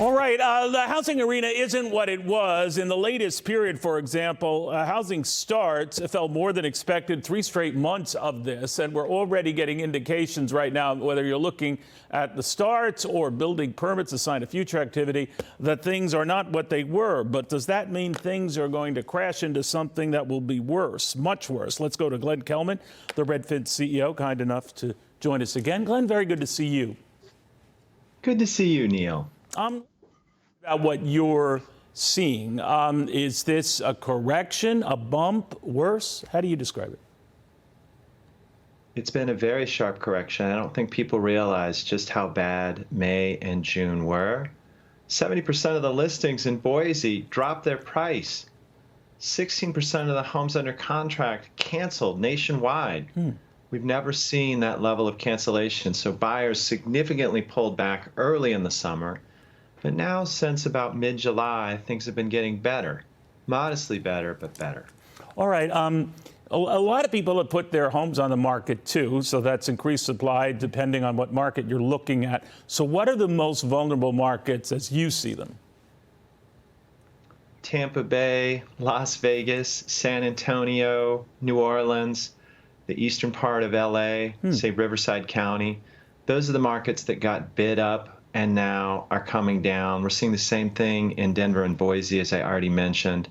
All right. The housing arena isn't what it was. In the latest period, for example, housing starts fell more than expected, 3 straight months of this. And we're already getting indications right now, whether you're looking at the starts or building permits, a sign of future activity, that things are not what they were. But does that mean things are going to crash into something that will be worse, much worse? Let's go to Glenn Kelman, the Redfin CEO, kind enough to join us again. Glenn, very good to see you. Good to see you, Neil. About what you're seeing. Is this a correction, a bump, worse? How do you describe it? It's been a very sharp correction. I don't think people realize just how bad May and June were. 70% of the listings in Boise dropped their price. 16% of the homes under contract canceled nationwide. We've never seen that level of cancellation. So buyers significantly pulled back early in the summer. But now, since about mid-July, things have been getting better. Modestly better, but better. All right. A lot of people have put their homes on the market, too, so that's increased supply depending on what market you're looking at. So what are the most vulnerable markets as you see them? Tampa Bay, Las Vegas, San Antonio, New Orleans, the eastern part of L.A., say Riverside County. Those are the markets that got bid up and now are coming down. We're seeing the same thing in Denver and Boise, as I already mentioned.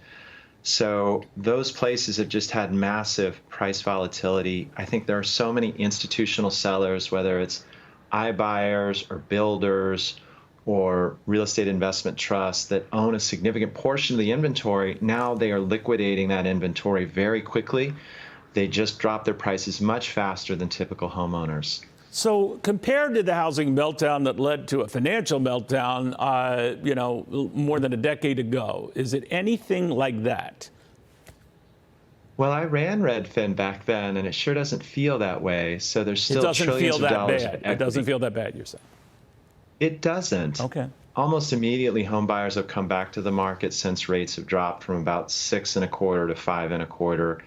So those places have just had massive price volatility. I think there are so many institutional sellers, whether it's iBuyers or builders or real estate investment trusts that own a significant portion of the inventory. Now they are liquidating that inventory very quickly. They just drop their prices much faster than typical homeowners. So compared to the housing meltdown that led to a financial meltdown, more than a decade ago, is it anything like that? Well, I ran Redfin back then, and it sure doesn't feel that way. So there's still trillions of dollars of equity. It doesn't feel that bad, you're saying? It doesn't. Okay. Almost immediately, home buyers have come back to the market since rates have dropped from about 6.25% to 5.25%.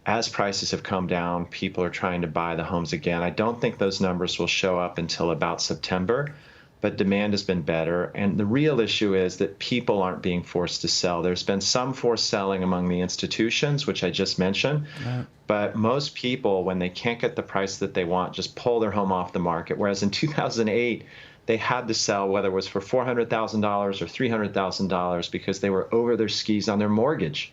As prices have come down, people are trying to buy the homes again. I don't think those numbers will show up until about September, but demand has been better. And the real issue is that people aren't being forced to sell. There's been some forced selling among the institutions, which I just mentioned, but most people, when they can't get the price that they want, just pull their home off the market. Whereas in 2008, they had to sell, whether it was for $400,000 or $300,000, because they were over their skis on their mortgage.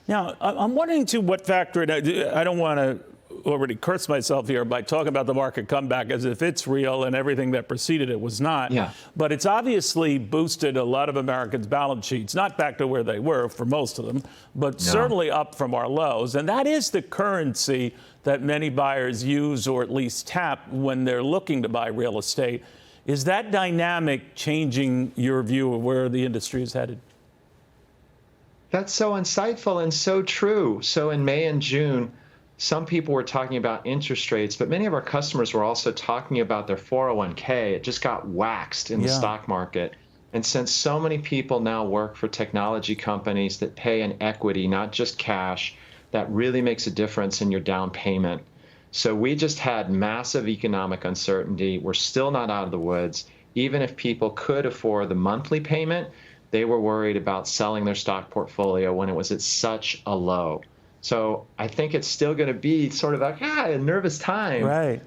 Now, I'm wondering to what factor, and I don't want to already curse myself here by talking about the market comeback as if it's real and everything that preceded it was not. Yeah. But it's obviously boosted a lot of Americans' balance sheets, not back to where they were for most of them, but certainly up from our lows. And that is the currency that many buyers use or at least tap when they're looking to buy real estate. Is that dynamic changing your view of where the industry is headed? That's so insightful and so true. So in May and June, some people were talking about interest rates, but many of our customers were also talking about their 401k. It just got waxed in the stock market. And since so many people now work for technology companies that pay in equity, not just cash, that really makes a difference in your down payment. So we just had massive economic uncertainty. We're still not out of the woods. Even if people could afford the monthly payment, they were worried about selling their stock portfolio when it was at such a low. So I think it's still going to be sort of like a nervous time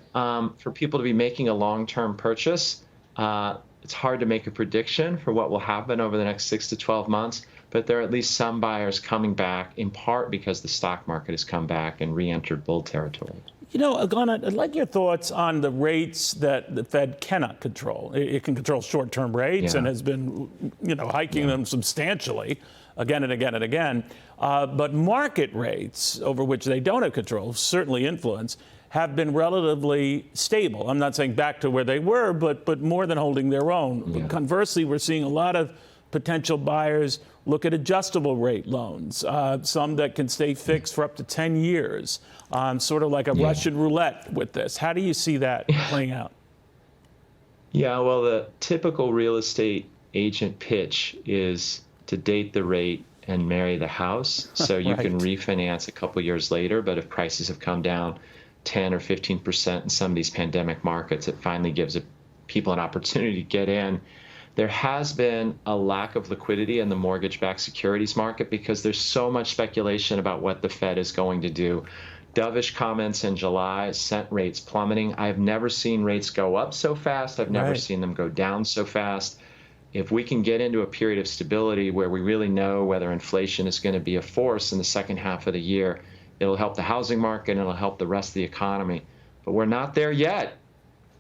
for people to be making a long-term purchase. It's hard to make a prediction for what will happen over the next 6 to 12 months, but there are at least some buyers coming back, in part because the stock market has come back and re-entered bull territory. You know, Glenn, I'd like your thoughts on the rates that the Fed cannot control. It can control short-term rates and has been, hiking them substantially again and again and again. But market rates, over which they don't have control, certainly influence, have been relatively stable. I'm not saying back to where they were, but more than holding their own. Conversely, we're seeing a lot of potential buyers look at adjustable rate loans, some that can stay fixed for up to 10 years, sort of like a Russian roulette with this. How do you see that playing out? Yeah, well, the typical real estate agent pitch is to date the rate and marry the house. So you can refinance a couple years later, but if prices have come down 10 or 15% in some of these pandemic markets, it finally gives people an opportunity to get in. There has been a lack of liquidity in the mortgage-backed securities market because there's so much speculation about what the Fed is going to do. Dovish comments in July sent rates plummeting. I've never seen rates go up so fast. I've never seen them go down so fast. If we can get into a period of stability where we really know whether inflation is going to be a force in the second half of the year, it'll help the housing market and it'll help the rest of the economy. But we're not there yet.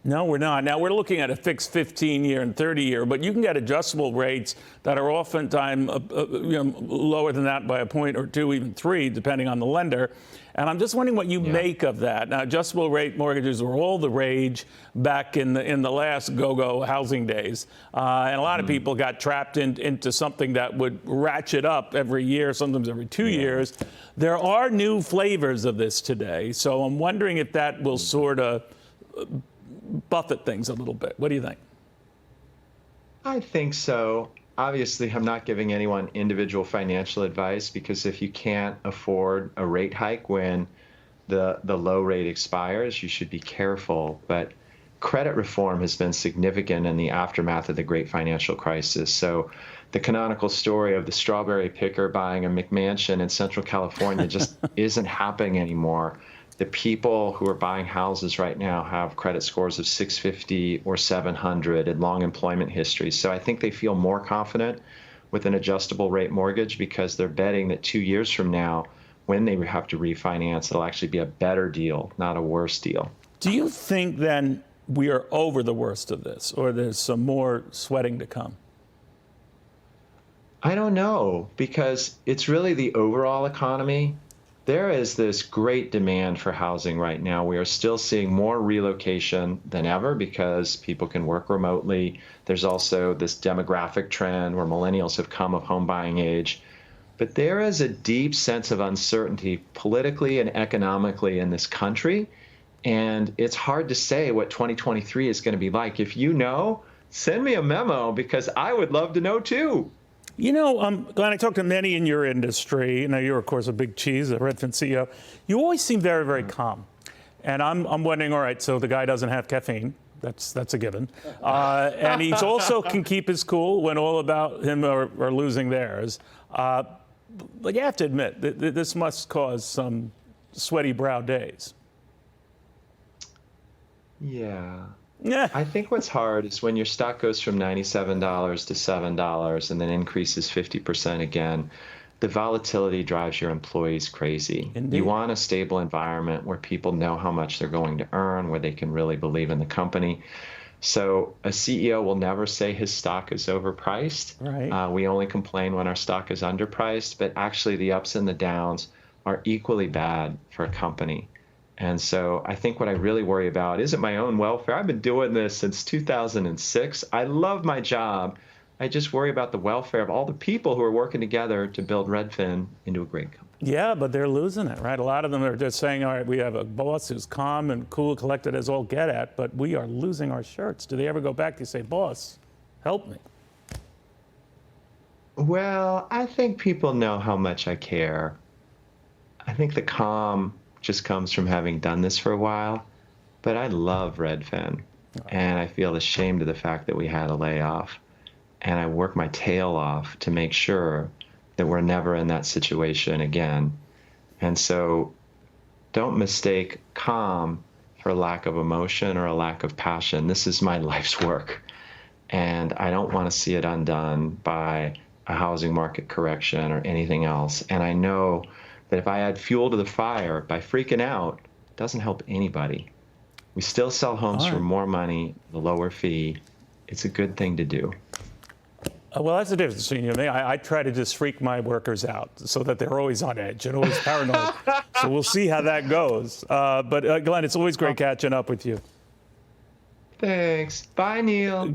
No, we're not. Now, we're looking at a fixed 15-year and 30-year, but you can get adjustable rates that are oftentimes lower than that by a point or two, even three, depending on the lender. And I'm just wondering what you make of that. Now, adjustable rate mortgages were all the rage back in the last go-go housing days. And a lot of people got trapped into something that would ratchet up every year, sometimes every 2 years. There are new flavors of this today. So I'm wondering if that will sort of buffet things a little bit. What do you think? I think so. Obviously, I'm not giving anyone individual financial advice because if you can't afford a rate hike when the low rate expires, you should be careful. But credit reform has been significant in the aftermath of the great financial crisis. So the canonical story of the strawberry picker buying a McMansion in Central California just isn't happening anymore. The people who are buying houses right now have credit scores of 650 or 700 and long employment history. So I think they feel more confident with an adjustable rate mortgage because they're betting that 2 years from now, when they have to refinance, it'll actually be a better deal, not a worse deal. Do you think then we are over the worst of this, or there's some more sweating to come? I don't know, because it's really the overall economy. There is this great demand for housing right now. We are still seeing more relocation than ever because people can work remotely. There's also this demographic trend where millennials have come of home buying age. But there is a deep sense of uncertainty politically and economically in this country. And it's hard to say what 2023 is going to be like. If you know, send me a memo because I would love to know too. You know, Glenn, I talked to many in your industry. You know, you're, of course, a big cheese, a Redfin CEO. You always seem very, very calm. And I'm wondering, all right, so the guy doesn't have caffeine. That's a given. And he's also can keep his cool when all about him are losing theirs. But you have to admit, this must cause some sweaty brow days. Yeah. Yeah. I think what's hard is when your stock goes from $97 to $7 and then increases 50% again, the volatility drives your employees crazy. Indeed. You want a stable environment where people know how much they're going to earn, where they can really believe in the company. So a CEO will never say his stock is overpriced. Right. We only complain when our stock is underpriced, but actually the ups and the downs are equally bad for a company. And so I think what I really worry about isn't my own welfare. I've been doing this since 2006. I love my job. I just worry about the welfare of all the people who are working together to build Redfin into a great company. Yeah, but they're losing it, right? A lot of them are just saying, all right, we have a boss who's calm and cool, collected as all get at, but we are losing our shirts. Do they ever go back to say, boss, help me? Well, I think people know how much I care. I think the calm just comes from having done this for a while, but I love Redfin, and I feel ashamed of the fact that we had a layoff, and I work my tail off to make sure that we're never in that situation again. And so don't mistake calm for a lack of emotion or a lack of passion. This is my life's work, and I don't want to see it undone by a housing market correction or anything else. And I know that if I add fuel to the fire by freaking out, it doesn't help anybody. We still sell homes for more money, the lower fee. It's a good thing to do. Well, that's the difference between you and me. I try to just freak my workers out so that they're always on edge and always paranoid. So we'll see how that goes. But Glenn, it's always great catching up with you. Thanks. Bye, Neil.